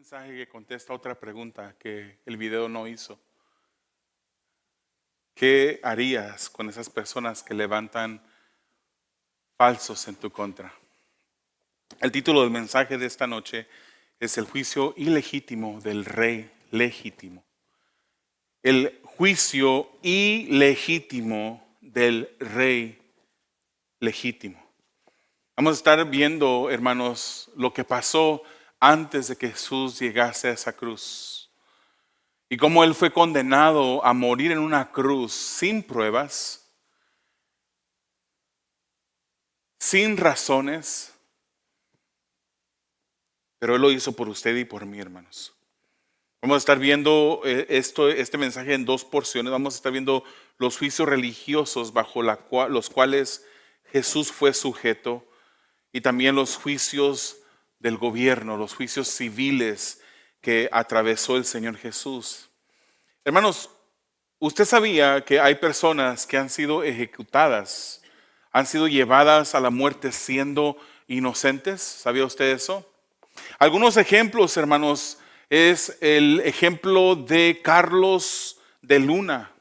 mensaje que contesta otra pregunta que el video no hizo. ¿Qué harías con esas personas que levantan falsos en tu contra? El título del mensaje de esta noche es el juicio ilegítimo del rey legítimo. El juicio ilegítimo del rey legítimo. Vamos a estar viendo, hermanos, lo que pasó antes de que Jesús llegase a esa cruz. Y cómo Él fue condenado a morir en una cruz sin pruebas, sin razones, pero Él lo hizo por usted y por mí, hermanos. Vamos a estar viendo este mensaje en dos porciones. Vamos a estar viendo los juicios religiosos bajo los cuales Jesús fue sujeto y también los juicios del gobierno, los juicios civiles que atravesó el Señor Jesús. Hermanos, ¿usted sabía que hay personas que han sido ejecutadas, han sido llevadas a la muerte siendo inocentes? ¿Sabía usted eso? Algunos ejemplos, hermanos, es el ejemplo de Carlos de Luna.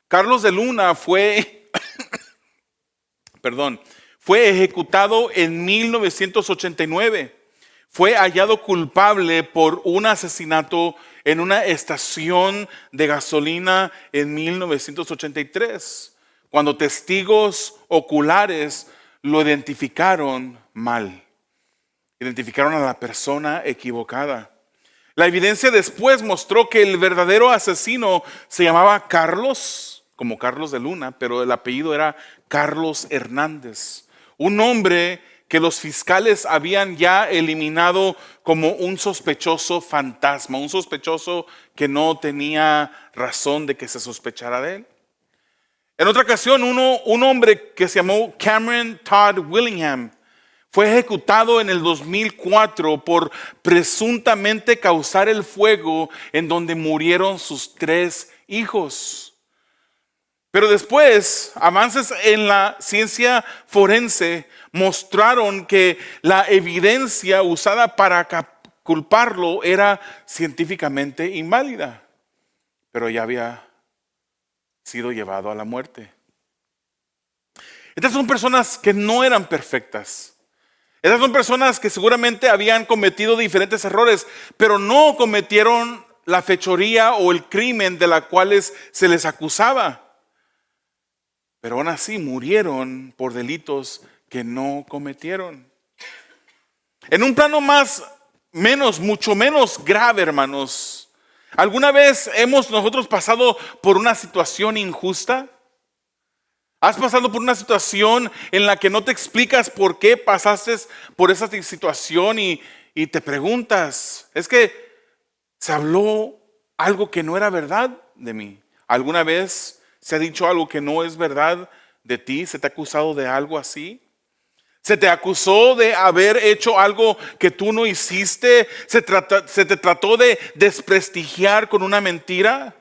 Carlos de Luna fue ejecutado en 1989. Fue hallado culpable por un asesinato en una estación de gasolina en 1983, cuando testigos oculares lo identificaron mal. Identificaron a la persona equivocada. La evidencia después mostró que el verdadero asesino se llamaba Carlos, como Carlos de Luna, pero el apellido era Carlos Hernández. Un hombre que los fiscales habían ya eliminado como un sospechoso fantasma, un sospechoso que no tenía razón de que se sospechara de él. En otra ocasión, un hombre que se llamó Cameron Todd Willingham fue ejecutado en el 2004 por presuntamente causar el fuego en donde murieron sus 3 hijos. Pero después, avances en la ciencia forense mostraron que la evidencia usada para culparlo era científicamente inválida, pero ya había sido llevado a la muerte. Estas son personas que no eran perfectas. Estas son personas que seguramente habían cometido diferentes errores, pero no cometieron la fechoría o el crimen de la cuales se les acusaba. Pero aún así murieron por delitos que no cometieron. En un plano mucho menos grave, hermanos. ¿Alguna vez hemos nosotros pasado por una situación injusta? ¿Has pasado por una situación en la que no te explicas por qué pasaste por esa situación y te preguntas, es que se habló algo que no era verdad de mí? ¿Alguna vez se ha dicho algo que no es verdad de ti? ¿Se te ha acusado de algo así? ¿Se te acusó de haber hecho algo que tú no hiciste? ¿Se te trató de desprestigiar con una mentira?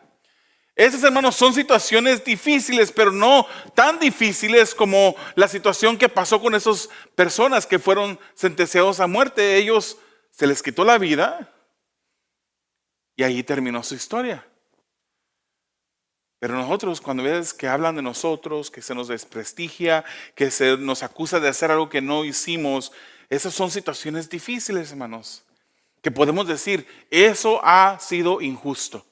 Esas, hermanos, son situaciones difíciles, pero no tan difíciles como la situación que pasó con esas personas que fueron sentenciados a muerte. Ellos se les quitó la vida y ahí terminó su historia. Pero nosotros, cuando ves que hablan de nosotros, que se nos desprestigia, que se nos acusa de hacer algo que no hicimos, esas son situaciones difíciles, hermanos, que podemos decir, eso ha sido injusto.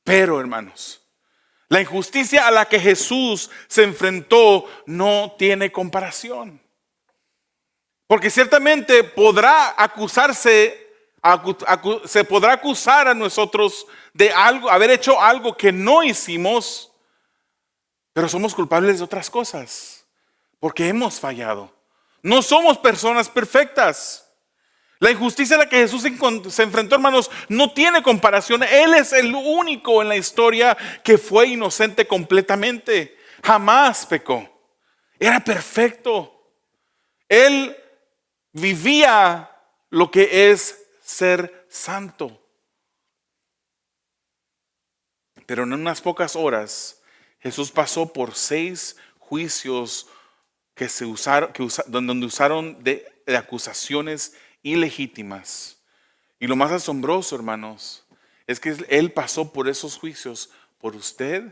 Pero, hermanos, la injusticia a la que Jesús se enfrentó no tiene comparación. Porque ciertamente podrá se podrá acusar a nosotros de algo, haber hecho algo que no hicimos, pero somos culpables de otras cosas, porque hemos fallado. No somos personas perfectas. La injusticia a la que Jesús se enfrentó, hermanos, no tiene comparación. Él es el único en la historia que fue inocente completamente. Jamás pecó. Era perfecto. Él vivía lo que es ser santo. Pero en unas pocas horas, Jesús pasó por 6 juicios donde usaron de acusaciones ilegítimas. Y lo más asombroso, hermanos, es que Él pasó por esos juicios por usted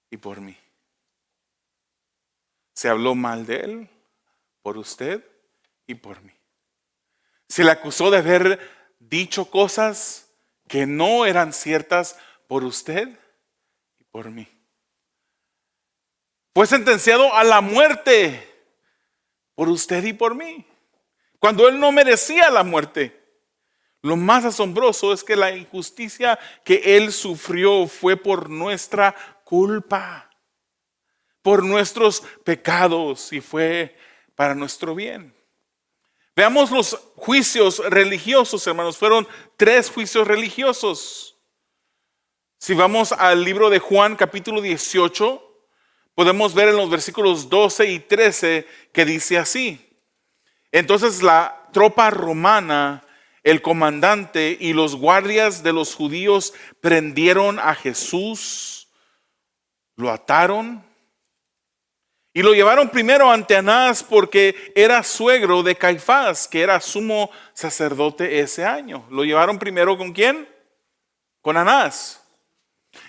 y por mí. Se habló mal de Él por usted y por mí. Se le acusó de haber dicho cosas que no eran ciertas por usted y por mí. Fue sentenciado a la muerte por usted y por mí, cuando Él no merecía la muerte. Lo más asombroso es que la injusticia que Él sufrió fue por nuestra culpa, por nuestros pecados, y fue para nuestro bien. Veamos los juicios religiosos, hermanos. Fueron 3 juicios religiosos. Si vamos al libro de Juan capítulo 18, podemos ver en los versículos 12 y 13 que dice así: entonces la tropa romana, el comandante y los guardias de los judíos prendieron a Jesús, lo ataron y lo llevaron primero ante Anás, porque era suegro de Caifás, que era sumo sacerdote ese año. Lo llevaron primero ¿con quién? Con Anás.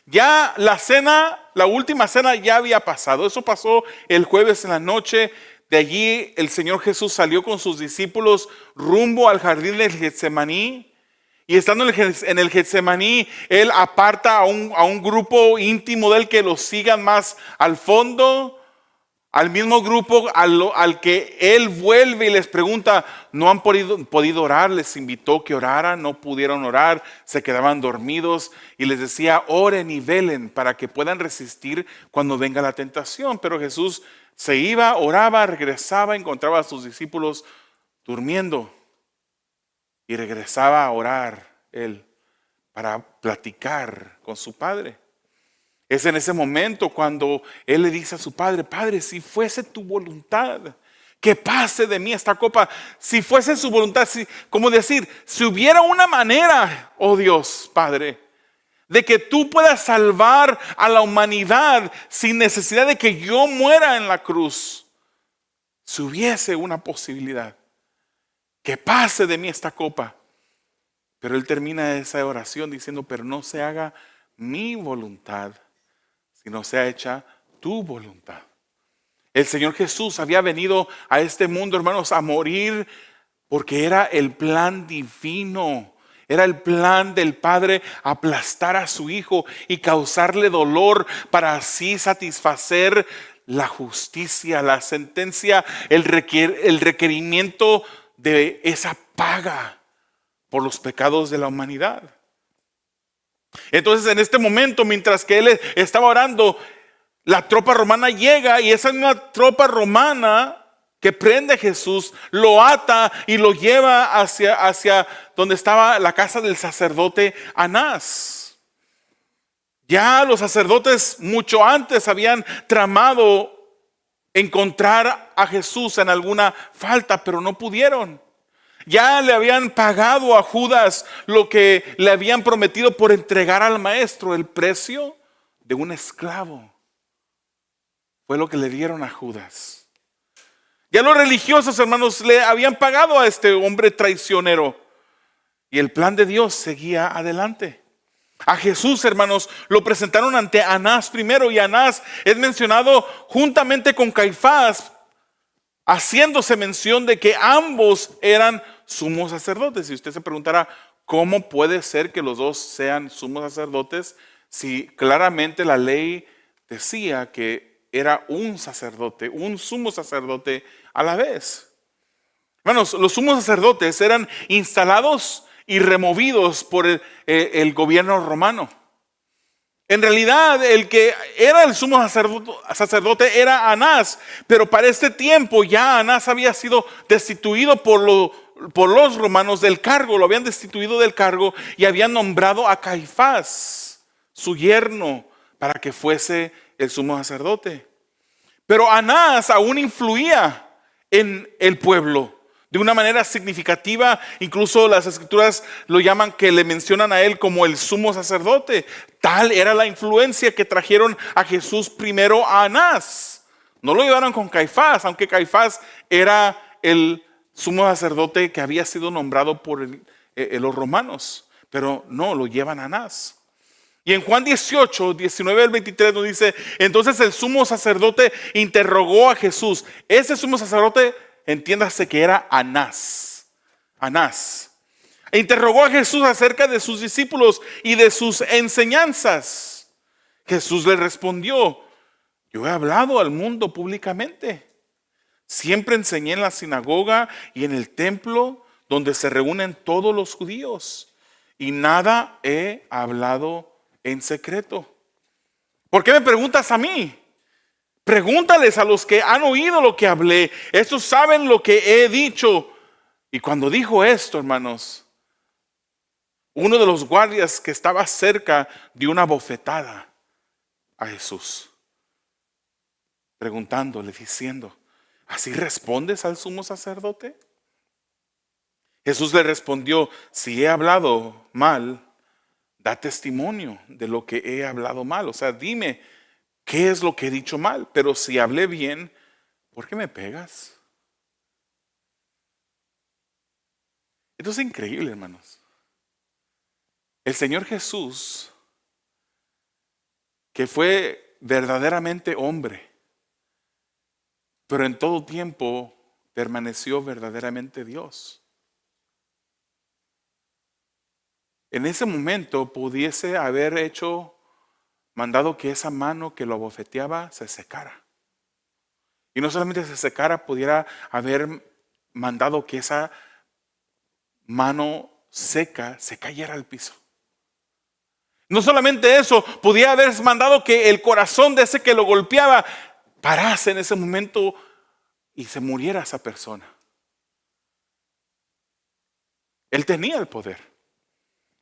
Ya la cena, la última cena ya había pasado. Eso pasó el jueves en la noche. De allí el Señor Jesús salió con sus discípulos rumbo al jardín del Getsemaní. Y estando en el Getsemaní, Él aparta a un grupo íntimo de Él que lo sigan más al fondo. Al mismo grupo al que Él vuelve y les pregunta, ¿no han podido orar? Les invitó que oraran, no pudieron orar, se quedaban dormidos y les decía, oren y velen para que puedan resistir cuando venga la tentación. Pero Jesús se iba, oraba, regresaba, encontraba a sus discípulos durmiendo y regresaba a orar Él para platicar con su Padre. Es en ese momento cuando Él le dice a su Padre, Padre, si fuese tu voluntad, que pase de mí esta copa. Si fuese su voluntad, como decir, si hubiera una manera, oh Dios, Padre, de que tú puedas salvar a la humanidad sin necesidad de que yo muera en la cruz. Si hubiese una posibilidad, que pase de mí esta copa. Pero Él termina esa oración diciendo, pero no se haga mi voluntad, sino sea hecha tu voluntad. El Señor Jesús había venido a este mundo, hermanos, a morir porque era el plan divino. Era el plan del Padre aplastar a su Hijo y causarle dolor para así satisfacer la justicia, la sentencia, el requerimiento de esa paga por los pecados de la humanidad. Entonces en este momento, mientras que Él estaba orando, la tropa romana llega y esa misma tropa romana que prende a Jesús lo ata y lo lleva hacia donde estaba la casa del sacerdote Anás. Ya los sacerdotes mucho antes habían tramado encontrar a Jesús en alguna falta, pero no pudieron. Ya le habían pagado a Judas lo que le habían prometido por entregar al maestro, el precio de un esclavo. Fue lo que le dieron a Judas. Ya los religiosos, hermanos, le habían pagado a este hombre traicionero. Y el plan de Dios seguía adelante. A Jesús, hermanos, lo presentaron ante Anás primero. Y Anás es mencionado juntamente con Caifás, haciéndose mención de que ambos eran sumos sacerdotes. Y usted se preguntará, ¿cómo puede ser que los dos sean sumos sacerdotes si claramente la ley decía que era un sacerdote, un sumo sacerdote a la vez? Hermanos, los sumos sacerdotes eran instalados y removidos por el gobierno romano. En realidad, el que era el sumo sacerdote era Anás, pero para este tiempo ya Anás había sido destituido por los romanos del cargo, lo habían destituido del cargo y habían nombrado a Caifás, su yerno, para que fuese el sumo sacerdote. Pero Anás aún influía en el pueblo de una manera significativa. Incluso las escrituras lo llaman, que le mencionan a él como el sumo sacerdote. Tal era la influencia que trajeron a Jesús primero a Anás. No lo llevaron con Caifás, aunque Caifás era el sumo sacerdote que había sido nombrado por los romanos, pero no, lo llevan a Anás. Y en Juan 18, 19 al 23 nos dice, entonces el sumo sacerdote interrogó a Jesús. Ese sumo sacerdote, entiéndase que era Anás. Anás. E interrogó a Jesús acerca de sus discípulos y de sus enseñanzas. Jesús le respondió, yo he hablado al mundo públicamente. Siempre enseñé en la sinagoga y en el templo donde se reúnen todos los judíos. Y nada he hablado en secreto. ¿Por qué me preguntas a mí? Pregúntales a los que han oído lo que hablé. Estos saben lo que he dicho. Y cuando dijo esto, hermanos, uno de los guardias que estaba cerca dio una bofetada a Jesús, preguntándole, diciendo, ¿así respondes al sumo sacerdote? Jesús le respondió, si he hablado mal, da testimonio de lo que he hablado mal. O sea, dime qué es lo que he dicho mal. Pero si hablé bien, ¿por qué me pegas? Esto es increíble, hermanos. El Señor Jesús, que fue verdaderamente hombre, pero en todo tiempo permaneció verdaderamente Dios. En ese momento pudiese haber mandado que esa mano que lo abofeteaba se secara. Y no solamente se secara, pudiera haber mandado que esa mano seca se cayera al piso. No solamente eso, podía haber mandado que el corazón de ese que lo golpeaba parase en ese momento y se muriera esa persona. Él tenía el poder.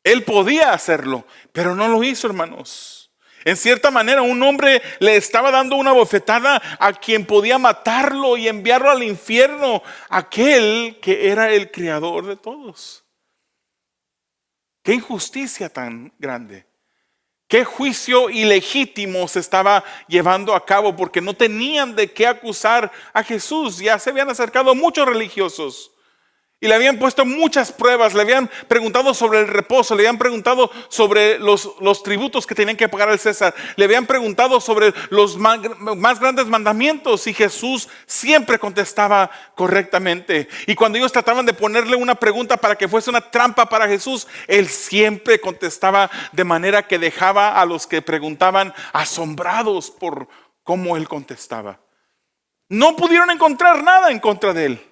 Él podía hacerlo, pero no lo hizo, hermanos. En cierta manera, un hombre le estaba dando una bofetada a quien podía matarlo y enviarlo al infierno, aquel que era el creador de todos. Qué injusticia tan grande. Qué juicio ilegítimo se estaba llevando a cabo, porque no tenían de qué acusar a Jesús. Ya se habían acercado muchos religiosos y le habían puesto muchas pruebas, le habían preguntado sobre el reposo, le habían preguntado sobre los tributos que tenían que pagar al César, le habían preguntado sobre los más grandes mandamientos, y Jesús siempre contestaba correctamente. Y cuando ellos trataban de ponerle una pregunta para que fuese una trampa para Jesús, Él siempre contestaba de manera que dejaba a los que preguntaban asombrados por cómo Él contestaba. No pudieron encontrar nada en contra de Él.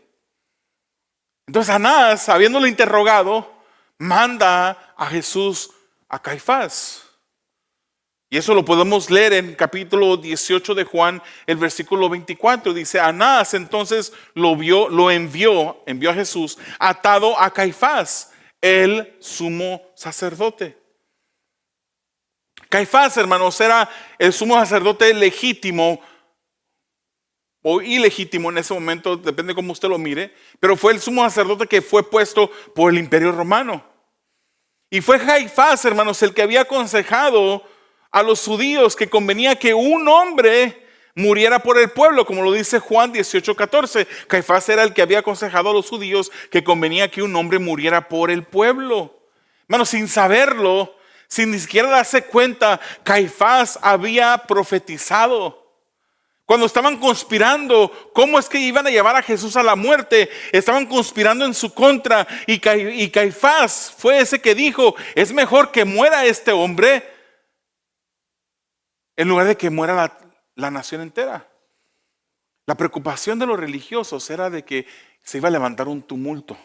Entonces Anás, habiéndolo interrogado, manda a Jesús a Caifás. Y eso lo podemos leer en capítulo 18 de Juan, el versículo 24. Dice, Anás entonces lo envió a Jesús atado a Caifás, el sumo sacerdote. Caifás, hermanos, era el sumo sacerdote legítimo o ilegítimo en ese momento, depende cómo usted lo mire, pero fue el sumo sacerdote que fue puesto por el Imperio Romano. Y fue Caifás, hermanos, el que había aconsejado a los judíos que convenía que un hombre muriera por el pueblo, como lo dice Juan 18:14. Caifás era el que había aconsejado a los judíos que convenía que un hombre muriera por el pueblo. Hermanos, sin saberlo, sin ni siquiera darse cuenta, Caifás había profetizado. Cuando estaban conspirando, ¿cómo es que iban a llevar a Jesús a la muerte? Estaban conspirando en su contra, y Caifás fue ese que dijo, es mejor que muera este hombre en lugar de que muera la nación entera. La preocupación de los religiosos era de que se iba a levantar un tumulto.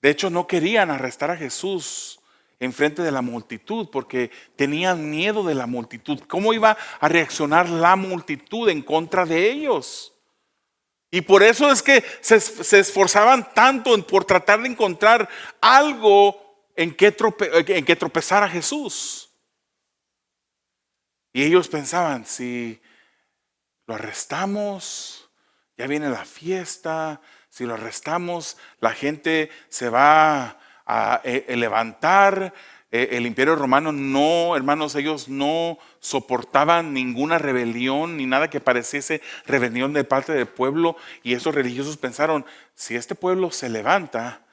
De hecho, no querían arrestar a Jesús en frente de la multitud, porque tenían miedo de la multitud. ¿Cómo iba a reaccionar la multitud en contra de ellos? Y por eso es que se esforzaban tanto por tratar de encontrar algo en que tropezar a Jesús. Y ellos pensaban, si lo arrestamos, ya viene la fiesta, si lo arrestamos, la gente se va a levantar. El Imperio Romano no, hermanos, ellos no soportaban ninguna rebelión ni nada que pareciese rebelión de parte del pueblo. Y esos religiosos pensaron, si este pueblo se levanta,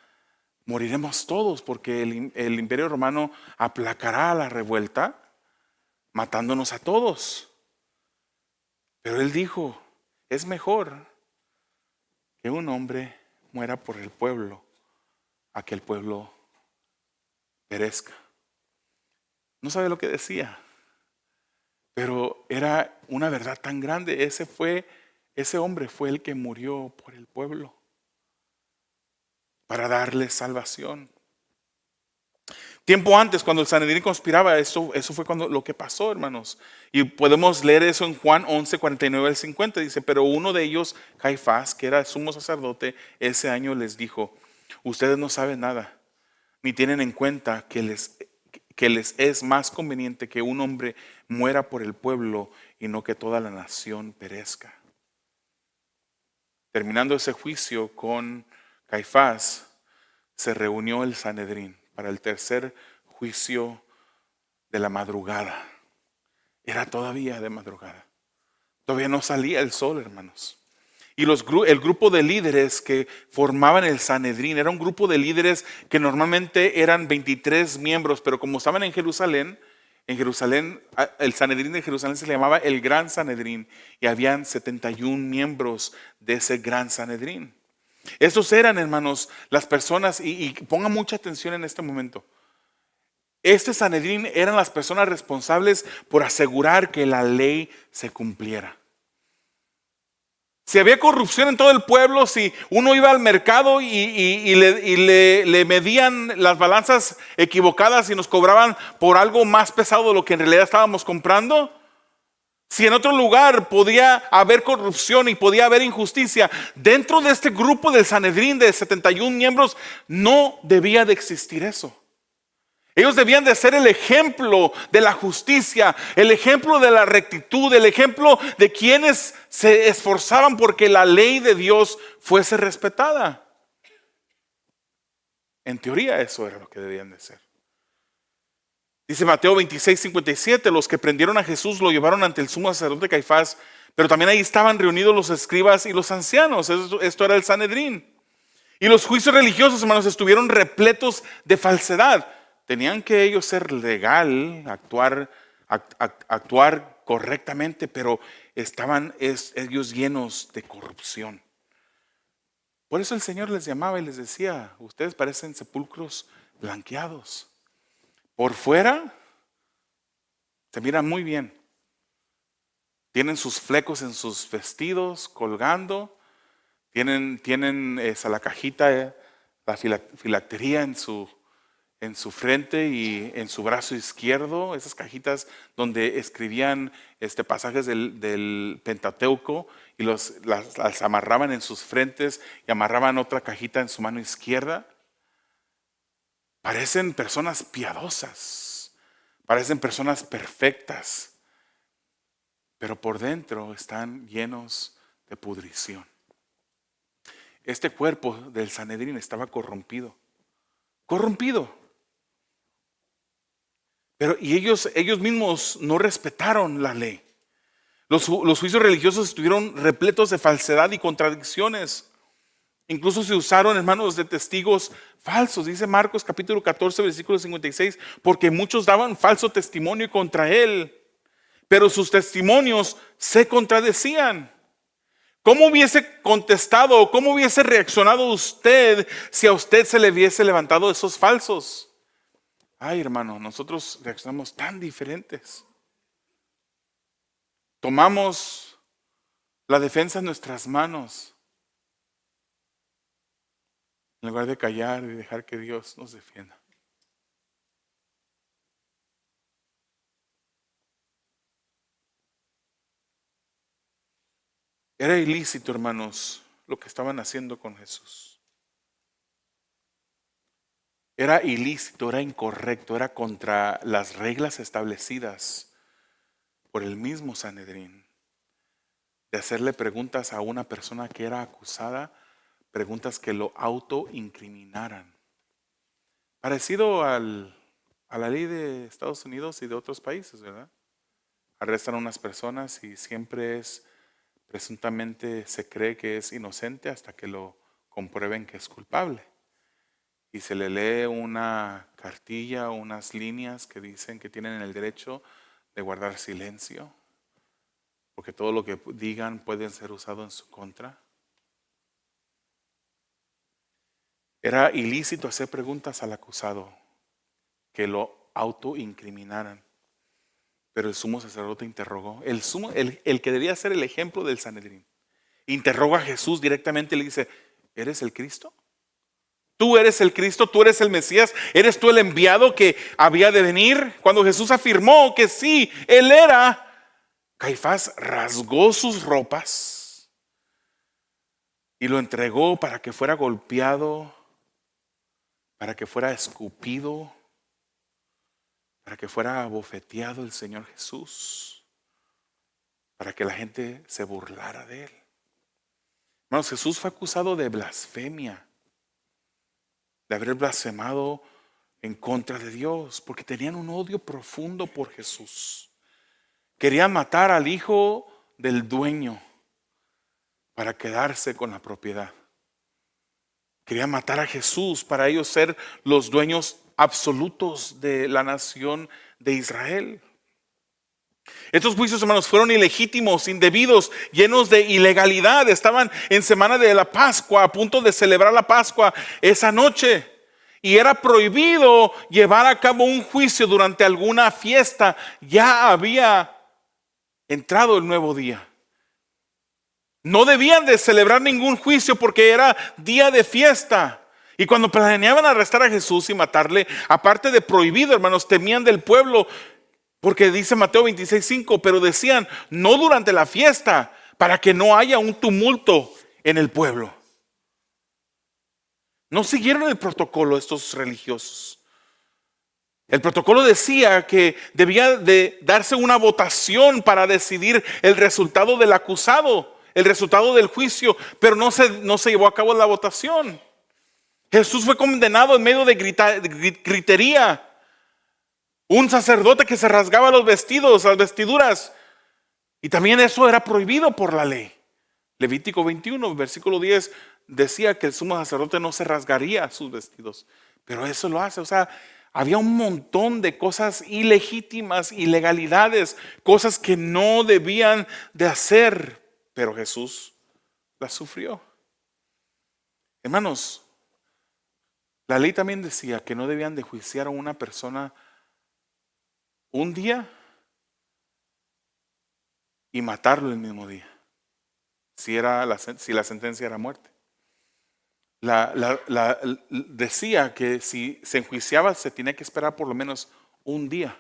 moriremos todos porque el imperio romano aplacará la revuelta matándonos a todos. Pero él dijo, es mejor que un hombre muera por el pueblo a que el pueblo perezca. No sabe lo que decía, pero era una verdad tan grande. Ese hombre fue el que murió por el pueblo para darle salvación. Tiempo antes, cuando el Sanedrín conspiraba, eso fue lo que pasó, hermanos. Y podemos leer eso en Juan 11, 49 al 50. Dice, pero uno de ellos, Caifás, que era el sumo sacerdote, ese año les dijo, ustedes no saben nada, ni tienen en cuenta que les es más conveniente que un hombre muera por el pueblo y no que toda la nación perezca. Terminando ese juicio con Caifás, se reunió el Sanedrín para el tercer juicio de la madrugada. Era todavía de madrugada. Todavía no salía el sol, hermanos. Y el grupo de líderes que formaban el Sanedrín era un grupo de líderes que normalmente eran 23 miembros, pero como estaban en Jerusalén, el Sanedrín de Jerusalén se le llamaba el Gran Sanedrín y habían 71 miembros de ese Gran Sanedrín. Estos eran, hermanos, las personas, y pongan mucha atención en este momento. Este Sanedrín eran las personas responsables por asegurar que la ley se cumpliera. Si había corrupción en todo el pueblo, si uno iba al mercado y le medían las balanzas equivocadas y nos cobraban por algo más pesado de lo que en realidad estábamos comprando, si en otro lugar podía haber corrupción y podía haber injusticia, dentro de este grupo del Sanedrín de 71 miembros no debía de existir eso. Ellos debían de ser el ejemplo de la justicia, el ejemplo de la rectitud, el ejemplo de quienes se esforzaban porque la ley de Dios fuese respetada. En teoría eso era lo que debían de ser. Dice Mateo 26, 57, los que prendieron a Jesús lo llevaron ante el sumo sacerdote Caifás, pero también ahí estaban reunidos los escribas y los ancianos. Esto era el Sanedrín. Y los juicios religiosos, hermanos, estuvieron repletos de falsedad. Tenían que ellos ser legal, actuar correctamente, pero estaban ellos llenos de corrupción. Por eso el Señor les llamaba y les decía, ustedes parecen sepulcros blanqueados. Por fuera se miran muy bien. Tienen sus flecos en sus vestidos colgando. Tienen la cajita, la filactería en su frente y en su brazo izquierdo, esas cajitas donde escribían pasajes del Pentateuco y las amarraban en sus frentes y amarraban otra cajita en su mano izquierda. Parecen personas piadosas, parecen personas perfectas, pero por dentro están llenos de pudrición. Este cuerpo del Sanedrín estaba corrompido. Pero ellos mismos no respetaron la ley. Los juicios religiosos estuvieron repletos de falsedad y contradicciones. Incluso se usaron, hermanos, de testigos falsos. Dice Marcos capítulo 14, versículo 56, porque muchos daban falso testimonio contra él, pero sus testimonios se contradecían. ¿Cómo hubiese contestado o cómo hubiese reaccionado usted si a usted se le hubiese levantado esos falsos? Ay, hermano, nosotros reaccionamos tan diferentes. Tomamos la defensa en nuestras manos en lugar de callar y dejar que Dios nos defienda. Era ilícito, hermanos, lo que estaban haciendo con Jesús. Era ilícito, era incorrecto, era contra las reglas establecidas por el mismo Sanedrín, de hacerle preguntas a una persona que era acusada, preguntas que lo autoincriminaran. Parecido a la ley de Estados Unidos y de otros países, ¿verdad? Arrestan a unas personas y siempre presuntamente se cree que es inocente hasta que lo comprueben que es culpable. y se le lee una cartilla o unas líneas que dicen que tienen el derecho de guardar silencio, porque todo lo que digan puede ser usado en su contra. Era ilícito hacer preguntas al acusado que lo autoincriminaran. Pero el sumo sacerdote interrogó. El que debía ser el ejemplo del Sanedrín, interroga a Jesús directamente y le dice: ¿eres el Cristo? ¿Tú eres el Cristo? ¿Tú eres el Mesías? ¿Eres tú el enviado que había de venir? Cuando Jesús afirmó que sí, él era, Caifás rasgó sus ropas y lo entregó para que fuera golpeado, para que fuera escupido, para que fuera abofeteado el Señor Jesús, para que la gente se burlara de él. Hermanos, Jesús fue acusado de blasfemia, de haber blasfemado en contra de Dios, porque tenían un odio profundo por Jesús. Querían matar al hijo del dueño para quedarse con la propiedad. Querían matar a Jesús para ellos ser los dueños absolutos de la nación de Israel. Estos juicios, hermanos, fueron ilegítimos, indebidos, llenos de ilegalidad. Estaban en semana de la Pascua, a punto de celebrar la Pascua esa noche. Y era prohibido llevar a cabo un juicio durante alguna fiesta. Ya había entrado el nuevo día. No debían de celebrar ningún juicio porque era día de fiesta. Y cuando planeaban arrestar a Jesús y matarle, aparte de prohibido, hermanos, temían del pueblo. Porque dice Mateo 26:5, pero decían: no durante la fiesta, para que no haya un tumulto en el pueblo. No siguieron el protocolo estos religiosos. El protocolo decía que debía de darse una votación para decidir el resultado del acusado, el resultado del juicio, pero no se llevó a cabo la votación. Jesús fue condenado en medio de gritería. Un sacerdote que se rasgaba los vestidos, las vestiduras. Y también eso era prohibido por la ley. Levítico 21, versículo 10, decía que el sumo sacerdote no se rasgaría sus vestidos. Pero eso lo hace. O sea, había un montón de cosas ilegítimas, ilegalidades, cosas que no debían de hacer. Pero Jesús las sufrió. Hermanos, la ley también decía que no debían de juiciar a una persona un día y matarlo el mismo día, si la sentencia era muerte. Decía que si se enjuiciaba se tenía que esperar por lo menos un día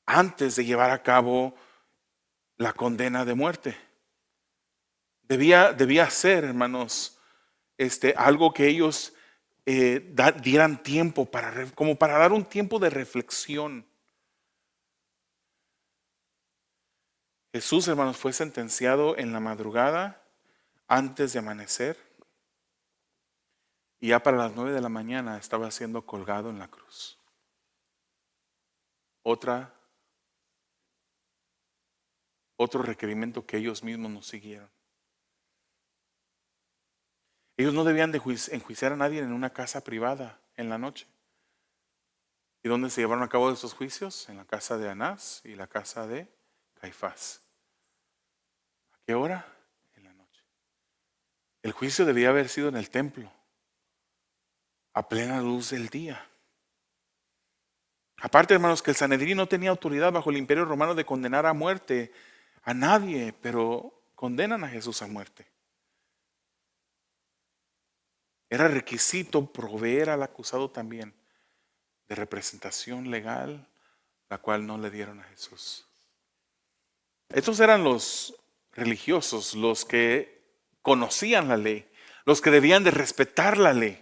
antes de llevar a cabo la condena de muerte. Debía ser, hermanos, algo que ellos dieran tiempo como para dar un tiempo de reflexión. Jesús, hermanos, fue sentenciado en la madrugada antes de amanecer, y ya para las 9 de la mañana estaba siendo colgado en la cruz. Otro requerimiento que ellos mismos nos siguieron. Ellos no debían de enjuiciar a nadie en una casa privada en la noche. ¿Y dónde se llevaron a cabo estos juicios? En la casa de Anás y la casa de Caifás. ¿A qué hora? En la noche. El juicio debía haber sido en el templo, a plena luz del día. Aparte, hermanos, que el Sanedrín no tenía autoridad bajo el imperio romano de condenar a muerte a nadie, pero condenan a Jesús a muerte. Era requisito proveer al acusado también de representación legal, la cual no le dieron a Jesús. Estos eran los religiosos, los que conocían la ley, los que debían de respetar la ley.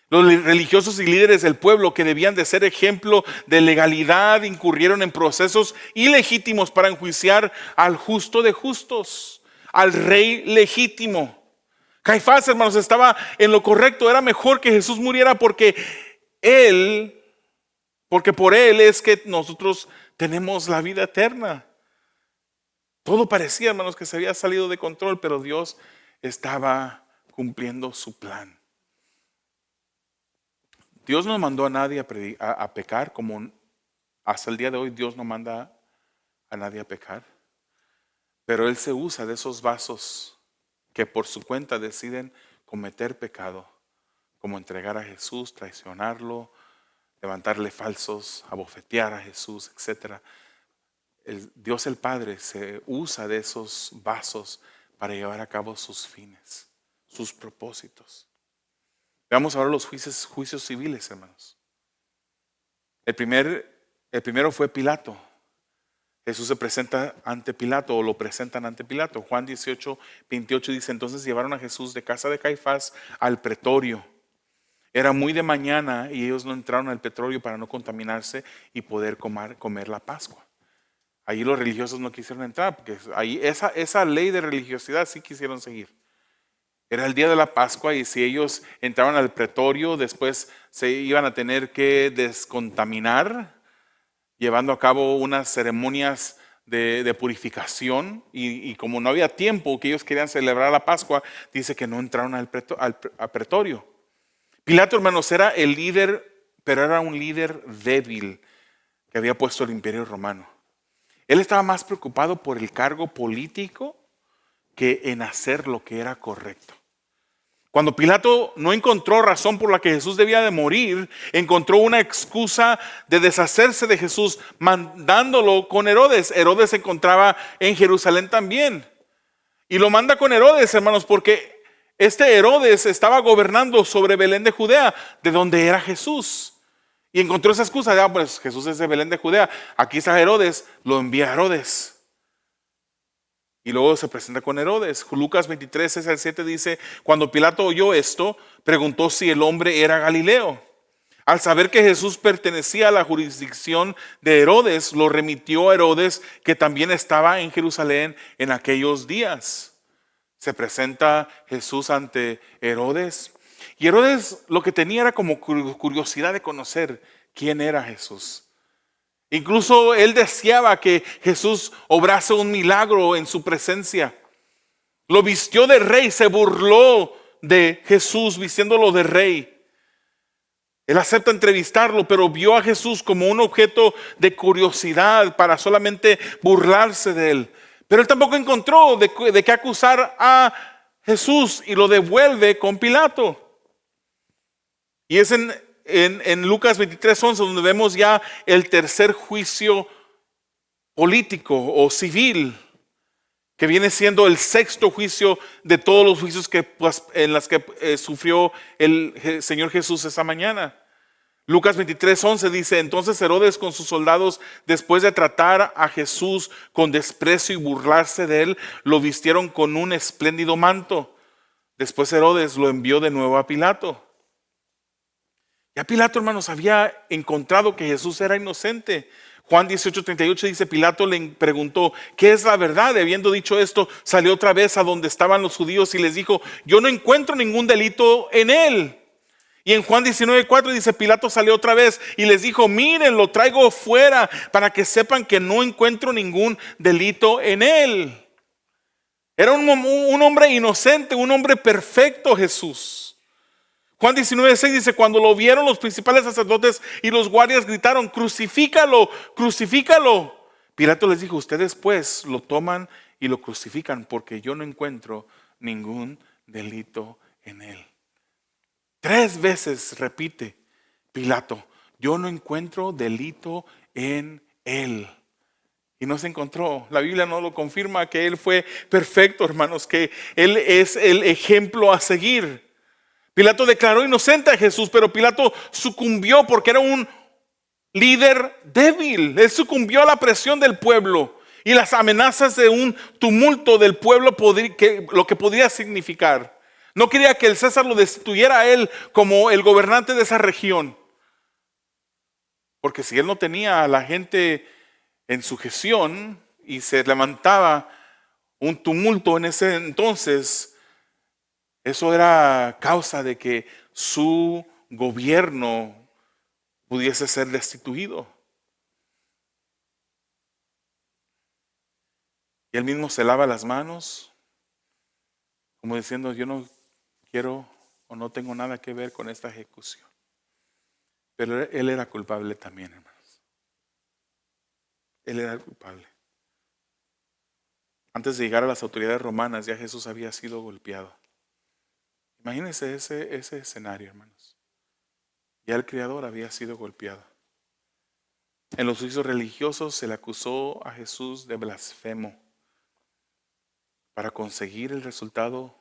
Los religiosos y líderes del pueblo, que debían de ser ejemplo de legalidad, incurrieron en procesos ilegítimos para enjuiciar al justo de justos, al rey legítimo. Caifás, hermanos, estaba en lo correcto. Era mejor que Jesús muriera porque por él es que nosotros tenemos la vida eterna. Todo parecía, hermanos, que se había salido de control, pero Dios estaba cumpliendo su plan. Dios no mandó a nadie a pecar, como hasta el día de hoy Dios no manda a nadie a pecar. Pero Él se usa de esos vasos que por su cuenta deciden cometer pecado, como entregar a Jesús, traicionarlo, levantarle falsos, abofetear a Jesús, etc. Dios el Padre se usa de esos vasos para llevar a cabo sus fines, sus propósitos. Veamos ahora los juicios civiles, hermanos. El primero fue Pilato. Jesús se presenta ante Pilato, o lo presentan ante Pilato. Juan 18:28 dice: entonces llevaron a Jesús de casa de Caifás al pretorio. Era muy de mañana y ellos no entraron al pretorio para no contaminarse y poder comer la Pascua. Allí los religiosos no quisieron entrar, porque ahí esa ley de religiosidad sí quisieron seguir. Era el día de la Pascua y si ellos entraban al pretorio, después se iban a tener que descontaminar, llevando a cabo unas ceremonias de purificación. Y como no había tiempo que ellos querían celebrar la Pascua, dice que no entraron al pretorio. Pilato, hermanos, era el líder, pero era un líder débil que había puesto el Imperio Romano. Él estaba más preocupado por el cargo político que en hacer lo que era correcto. Cuando Pilato no encontró razón por la que Jesús debía de morir, encontró una excusa de deshacerse de Jesús, mandándolo con Herodes. Herodes se encontraba en Jerusalén también. Y lo manda con Herodes, hermanos, porque este Herodes estaba gobernando sobre Belén de Judea, de donde era Jesús. Y encontró esa excusa de, pues Jesús es de Belén de Judea, aquí está Herodes, lo envía a Herodes. Y luego se presenta con Herodes. Lucas 23:6-7 dice: cuando Pilato oyó esto, preguntó si el hombre era Galileo. Al saber que Jesús pertenecía a la jurisdicción de Herodes, lo remitió a Herodes, que también estaba en Jerusalén en aquellos días. Se presenta Jesús ante Herodes. Y Herodes lo que tenía era como curiosidad de conocer quién era Jesús. Incluso él deseaba que Jesús obrase un milagro en su presencia. Lo vistió de rey, se burló de Jesús vistiéndolo de rey. Él acepta entrevistarlo, pero vio a Jesús como un objeto de curiosidad para solamente burlarse de él. Pero él tampoco encontró de qué acusar a Jesús y lo devuelve con Pilato. Y es en Lucas 23:11 donde vemos ya el tercer juicio político o civil, que viene siendo el sexto juicio de todos los juicios en las que sufrió el Señor Jesús esa mañana. Lucas 23:11 dice: entonces Herodes con sus soldados, después de tratar a Jesús con desprecio y burlarse de él, lo vistieron con un espléndido manto. Después Herodes lo envió de nuevo a Pilato. Ya Pilato, hermanos, había encontrado que Jesús era inocente. Juan 18:38 dice: Pilato le preguntó, ¿qué es la verdad? Y habiendo dicho esto, salió otra vez a donde estaban los judíos y les dijo: yo no encuentro ningún delito en él. Y en Juan 19:4 dice: Pilato salió otra vez y les dijo: miren, lo traigo fuera para que sepan que no encuentro ningún delito en él. Era un hombre inocente, un hombre perfecto, Jesús. Juan 19:6 dice: cuando lo vieron los principales sacerdotes y los guardias gritaron: crucifícalo, crucifícalo. Pilato les dijo: ustedes pues lo toman y lo crucifican, porque yo no encuentro ningún delito en él. 3 veces repite Pilato: yo no encuentro delito en él. Y no se encontró. La Biblia no lo confirma, que él fue perfecto, hermanos, que él es el ejemplo a seguir. Pilato declaró inocente a Jesús, pero Pilato sucumbió porque era un líder débil. Él sucumbió a la presión del pueblo y las amenazas de un tumulto del pueblo, lo que podría significar. No quería que el César lo destituyera a él como el gobernante de esa región. Porque si él no tenía a la gente en sujeción y se levantaba un tumulto en ese entonces, eso era causa de que su gobierno pudiese ser destituido. Y él mismo se lava las manos, como diciendo: yo no quiero o no tengo nada que ver con esta ejecución. Pero él era culpable también, hermanos. Él era culpable. Antes de llegar a las autoridades romanas, ya Jesús había sido golpeado. Imagínense ese escenario, hermanos. Ya el Creador había sido golpeado. En los juicios religiosos se le acusó a Jesús de blasfemo. Para conseguir el resultado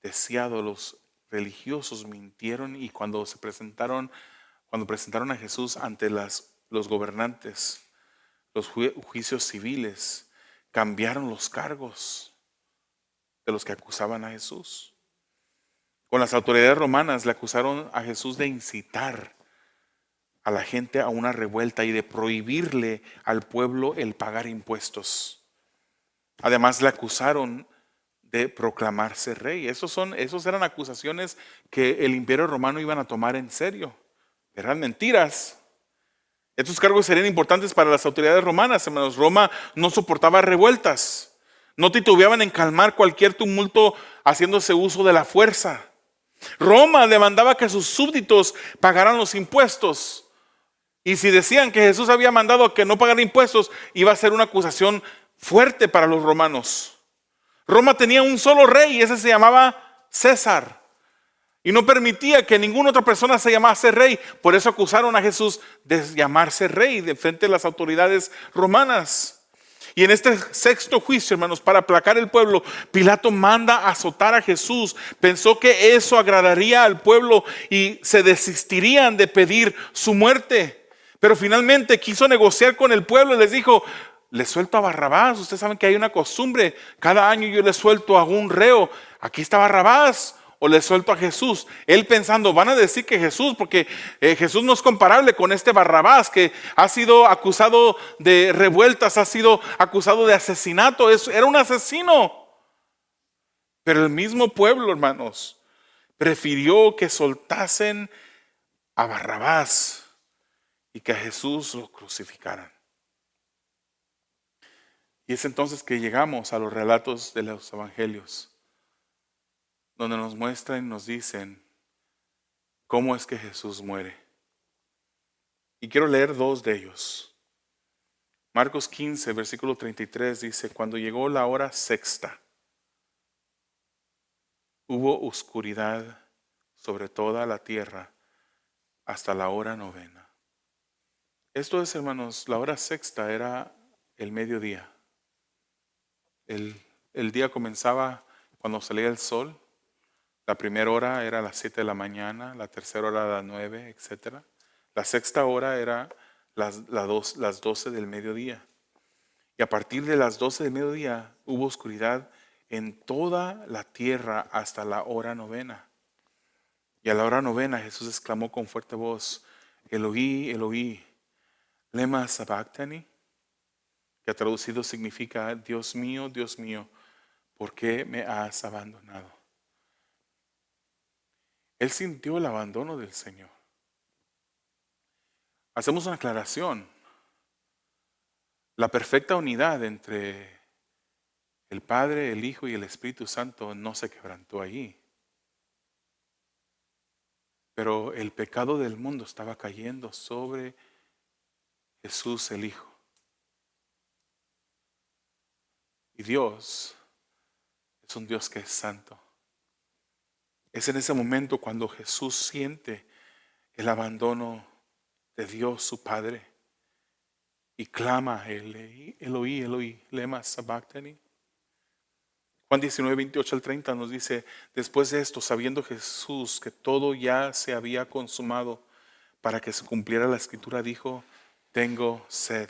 deseado, los religiosos mintieron y cuando presentaron a Jesús ante los gobernantes, los juicios civiles, cambiaron los cargos de los que acusaban a Jesús. Con las autoridades romanas le acusaron a Jesús de incitar a la gente a una revuelta y de prohibirle al pueblo el pagar impuestos. Además le acusaron de proclamarse rey. Esos eran acusaciones que el imperio romano iban a tomar en serio. Eran mentiras. Estos cargos serían importantes para las autoridades romanas, hermanos. Roma no soportaba revueltas. No titubeaban en calmar cualquier tumulto haciéndose uso de la fuerza. Roma demandaba que sus súbditos pagaran los impuestos. Y si decían que Jesús había mandado a que no pagara impuestos, iba a ser una acusación fuerte para los romanos. Roma tenía un solo rey y ese se llamaba César. Y no permitía que ninguna otra persona se llamase rey. Por eso acusaron a Jesús de llamarse rey de frente a las autoridades romanas. Y en este sexto juicio, hermanos, para aplacar el pueblo, Pilato manda azotar a Jesús. Pensó que eso agradaría al pueblo y se desistirían de pedir su muerte. Pero finalmente quiso negociar con el pueblo y les dijo: les suelto a Barrabás. Ustedes saben que hay una costumbre, cada año yo les suelto a un reo. Aquí está Barrabás, o les suelto a Jesús. Él pensando, van a decir que Jesús, porque Jesús no es comparable con este Barrabás que ha sido acusado de revueltas, ha sido acusado de asesinato. Era un asesino. Pero el mismo pueblo, hermanos, prefirió que soltasen a Barrabás y que a Jesús lo crucificaran. Y es entonces que llegamos a los relatos de los evangelios, donde nos muestran y nos dicen cómo es que Jesús muere. Y quiero leer dos de ellos. Marcos 15, versículo 33 dice: cuando llegó la hora sexta, hubo oscuridad sobre toda la tierra hasta la hora novena. Esto es, hermanos, la hora sexta era el mediodía. El día comenzaba cuando salía el sol. La primera hora era a las 7 de la mañana, la tercera hora a las 9, etc. La sexta hora era las 12 del mediodía. Y a partir de las 12 del mediodía hubo oscuridad en toda la tierra hasta la hora novena. Y a la hora novena Jesús exclamó con fuerte voz: Eloí, Eloí, lema sabactani, que traducido significa: Dios mío, ¿por qué me has abandonado? Él sintió el abandono del Señor. Hacemos una aclaración. La perfecta unidad entre el Padre, el Hijo y el Espíritu Santo no se quebrantó allí. Pero el pecado del mundo estaba cayendo sobre Jesús el Hijo. Y Dios es un Dios que es santo. Es en ese momento cuando Jesús siente el abandono de Dios su Padre y clama: Eloí, Eloí, lema sabactani. Juan 19, 28 al 30 nos dice: después de esto, sabiendo Jesús que todo ya se había consumado, para que se cumpliera la escritura, dijo: tengo sed.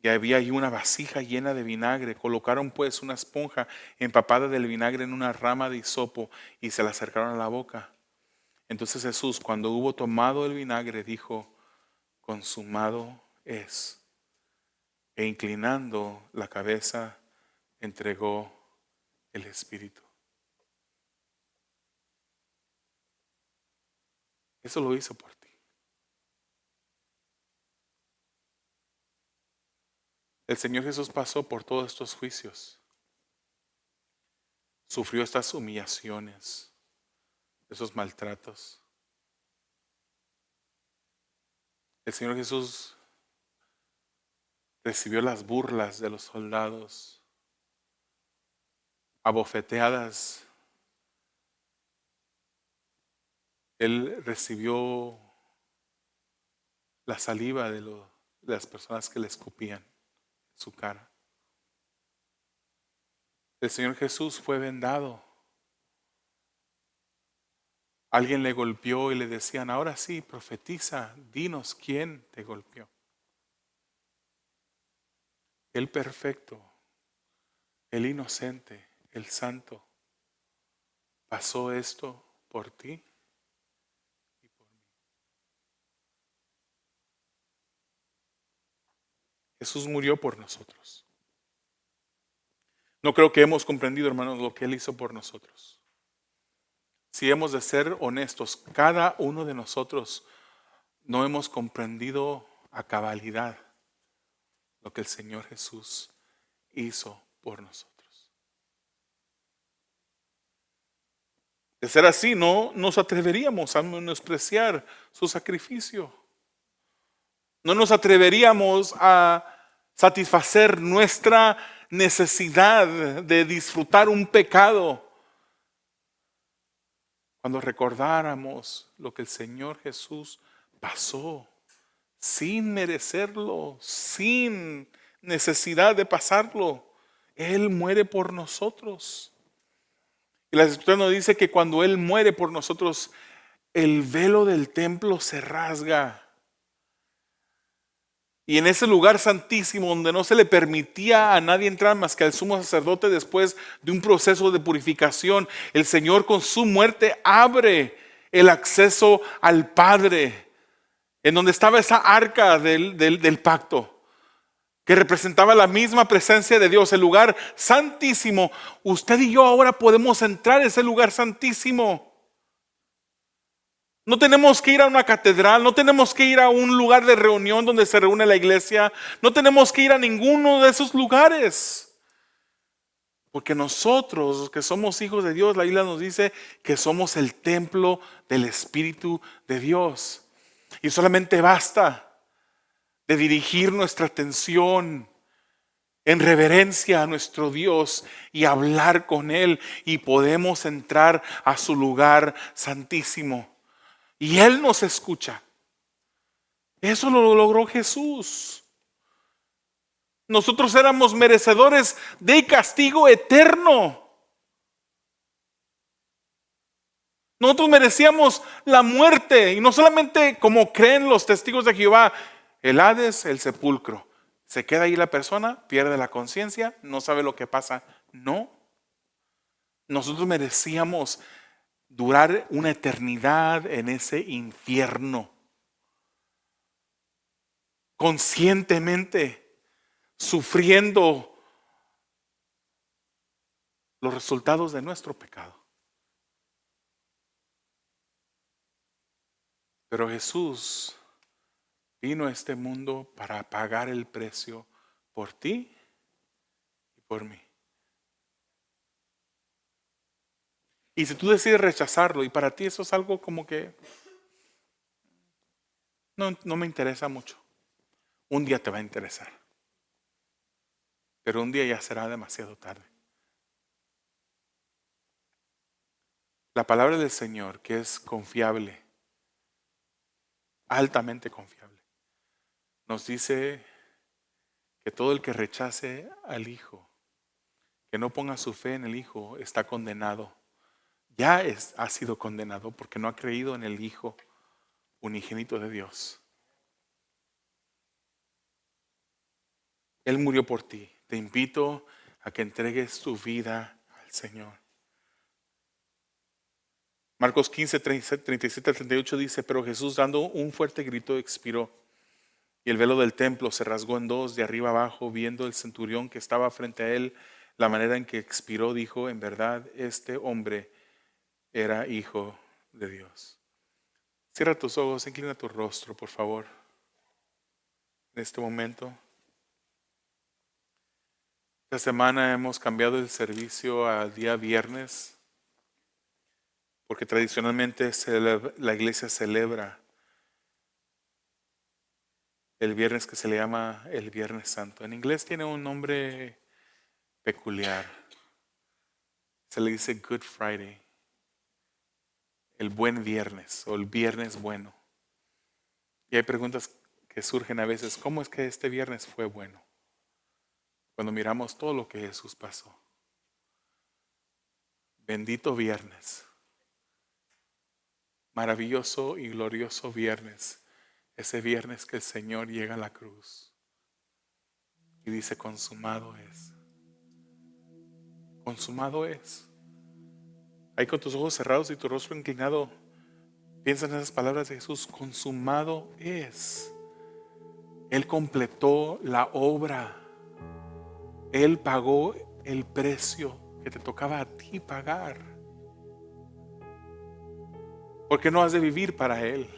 Y había ahí una vasija llena de vinagre. Colocaron pues una esponja empapada del vinagre en una rama de hisopo y se la acercaron a la boca. Entonces Jesús, cuando hubo tomado el vinagre, dijo: consumado es. E inclinando la cabeza, entregó el Espíritu. Eso lo hizo por ti. El Señor Jesús pasó por todos estos juicios. Sufrió estas humillaciones, esos maltratos. El Señor Jesús recibió las burlas de los soldados, abofeteadas. Él recibió la saliva de las personas que le escupían en su cara. El Señor Jesús fue vendado. Alguien le golpeó y le decían, ahora sí, profetiza, dinos quién te golpeó. El perfecto, el inocente, el santo, pasó esto por ti y por mí. Jesús murió por nosotros. No creo que hemos comprendido, hermanos, lo que Él hizo por nosotros. Si hemos de ser honestos, cada uno de nosotros no hemos comprendido a cabalidad lo que el Señor Jesús hizo por nosotros. De ser así, no nos atreveríamos a menospreciar su sacrificio. No nos atreveríamos a satisfacer nuestra necesidad de disfrutar un pecado cuando recordáramos lo que el Señor Jesús pasó sin merecerlo, sin necesidad de pasarlo. Él muere por nosotros. Y la Escritura nos dice que cuando Él muere por nosotros, el velo del templo se rasga. Y en ese lugar santísimo donde no se le permitía a nadie entrar más que al sumo sacerdote después de un proceso de purificación, el Señor con su muerte abre el acceso al Padre, en donde estaba esa arca del pacto, que representaba la misma presencia de Dios, el lugar santísimo. Usted y yo ahora podemos entrar a ese lugar santísimo. No tenemos que ir a una catedral, no tenemos que ir a un lugar de reunión donde se reúne la iglesia, no tenemos que ir a ninguno de esos lugares. Porque nosotros, los que somos hijos de Dios, la Biblia nos dice que somos el templo del Espíritu de Dios. Y solamente basta de dirigir nuestra atención en reverencia a nuestro Dios y hablar con Él, y podemos entrar a su lugar santísimo. Y Él nos escucha. Eso lo logró Jesús. Nosotros éramos merecedores de castigo eterno. Nosotros merecíamos la muerte. Y no solamente como creen los testigos de Jehová, el Hades, el sepulcro. Se queda ahí la persona, pierde la conciencia, no sabe lo que pasa. No. Nosotros merecíamos durar una eternidad en ese infierno. Conscientemente, sufriendo los resultados de nuestro pecado. Pero Jesús vino a este mundo para pagar el precio por ti y por mí. Y si tú decides rechazarlo y para ti eso es algo como que no me interesa mucho, un día te va a interesar. Pero un día ya será demasiado tarde. La palabra del Señor, que es confiable, altamente confiable, nos dice que todo el que rechace al Hijo, que no ponga su fe en el Hijo, está condenado. Ya ha sido condenado porque no ha creído en el Hijo unigénito de Dios. Él murió por ti. Te invito a que entregues tu vida al Señor. Marcos 15, 37 al 38 dice, pero Jesús, dando un fuerte grito, expiró. Y el velo del templo se rasgó en dos, de arriba abajo. Viendo el centurión que estaba frente a él la manera en que expiró, dijo, en verdad este hombre era hijo de Dios. Cierra tus ojos, inclina tu rostro, por favor, en este momento. Esta semana hemos cambiado el servicio al día viernes, porque tradicionalmente la iglesia celebra el viernes que se le llama el Viernes Santo. En inglés tiene un nombre peculiar. Se le dice Good Friday, el buen viernes o el viernes bueno. Y hay preguntas que surgen a veces, ¿cómo es que este viernes fue bueno? Cuando miramos todo lo que Jesús pasó. Bendito viernes. Maravilloso y glorioso viernes. Ese viernes que el Señor llega a la cruz y dice, consumado es. Consumado es. Ahí con tus ojos cerrados y tu rostro inclinado, piensa en esas palabras de Jesús. Consumado es. Él completó la obra. Él pagó el precio que te tocaba a ti pagar. ¿Por qué no has de vivir para Él?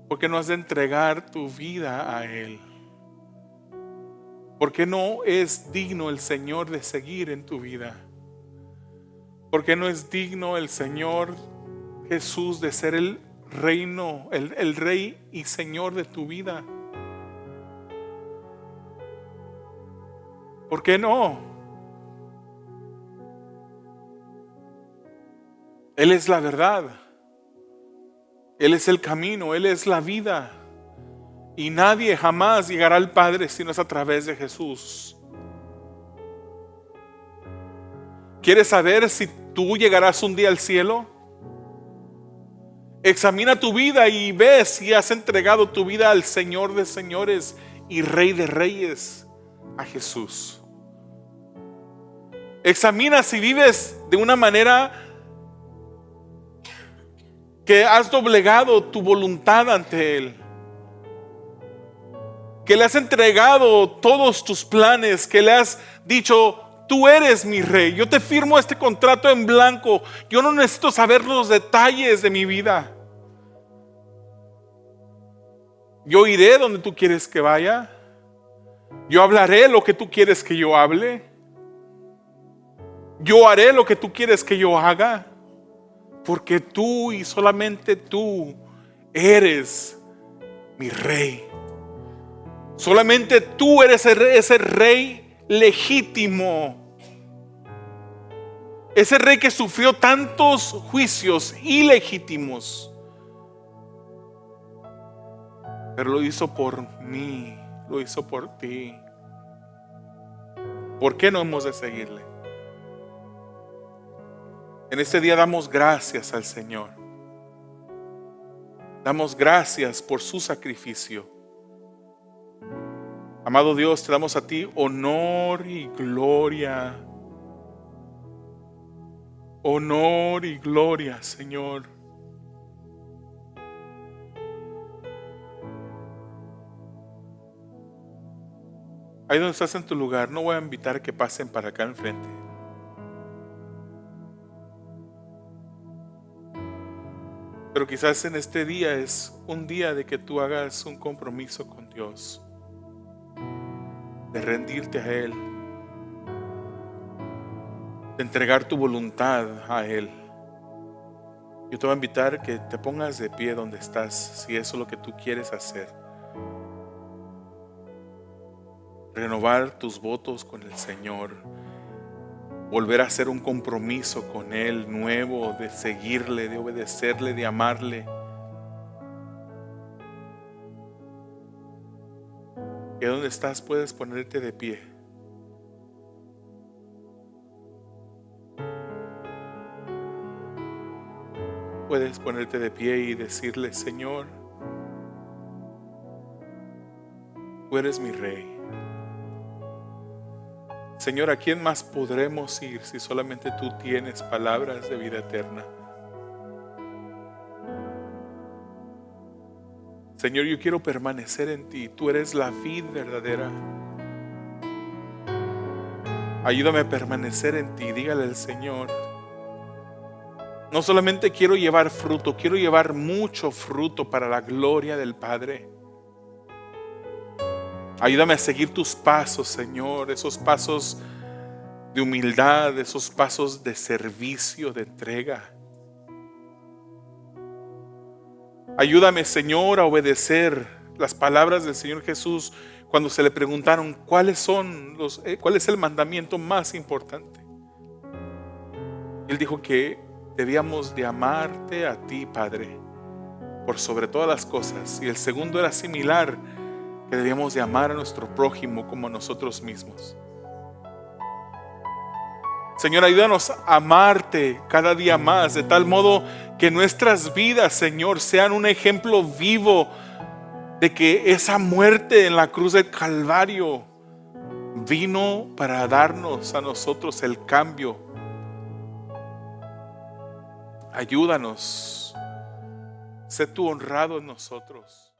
¿Por qué no has de entregar tu vida a Él? ¿Por qué no es digno el Señor de seguir en tu vida? ¿Por qué no es digno el Señor Jesús de ser el reino, el Rey y Señor de tu vida? ¿Por qué no? Él es la verdad. Él es el camino. Él es la vida. Y nadie jamás llegará al Padre si no es a través de Jesús. ¿Quieres saber si tú llegarás un día al cielo? Examina tu vida y ve si has entregado tu vida al Señor de señores y Rey de reyes, a Jesús. Examina si vives de una manera que has doblegado tu voluntad ante Él, que le has entregado todos tus planes, que le has dicho, tú eres mi Rey, yo te firmo este contrato en blanco, yo no necesito saber los detalles de mi vida. Yo iré donde tú quieres que vaya, yo hablaré lo que tú quieres que yo hable, yo haré lo que tú quieres que yo haga, porque tú y solamente tú eres mi Rey. Solamente tú eres ese Rey legítimo, ese Rey que sufrió tantos juicios ilegítimos, pero lo hizo por mí, lo hizo por ti. ¿Por qué no hemos de seguirle? En este día damos gracias al Señor. Damos gracias por su sacrificio. Amado Dios, te damos a ti honor y gloria. Honor y gloria, Señor. Ahí donde estás en tu lugar, no voy a invitar que pasen para acá enfrente. Pero quizás en este día es un día de que tú hagas un compromiso con Dios, de rendirte a Él, de entregar tu voluntad a Él. Yo te voy a invitar que te pongas de pie donde estás, si eso es lo que tú quieres hacer. Renovar tus votos con el Señor, volver a hacer un compromiso con Él nuevo, de seguirle, de obedecerle, de amarle. Y donde estás puedes ponerte de pie. Puedes ponerte de pie y decirle, Señor, tú eres mi Rey. Señor, ¿a quién más podremos ir si solamente tú tienes palabras de vida eterna? Señor, yo quiero permanecer en ti. Tú eres la vid verdadera. Ayúdame a permanecer en ti. Dígale al Señor. No solamente quiero llevar fruto, quiero llevar mucho fruto para la gloria del Padre. Ayúdame a seguir tus pasos, Señor, esos pasos de humildad, esos pasos de servicio, de entrega. Ayúdame, Señor, a obedecer las palabras del Señor Jesús cuando se le preguntaron cuál es el mandamiento más importante. Él dijo que debíamos de amarte a ti, Padre, por sobre todas las cosas. Y el segundo era similar, que debíamos de amar a nuestro prójimo como a nosotros mismos. Señor, ayúdanos a amarte cada día más, de tal modo que nuestras vidas, Señor, sean un ejemplo vivo de que esa muerte en la cruz del Calvario vino para darnos a nosotros el cambio. Ayúdanos, sé tú honrado en nosotros.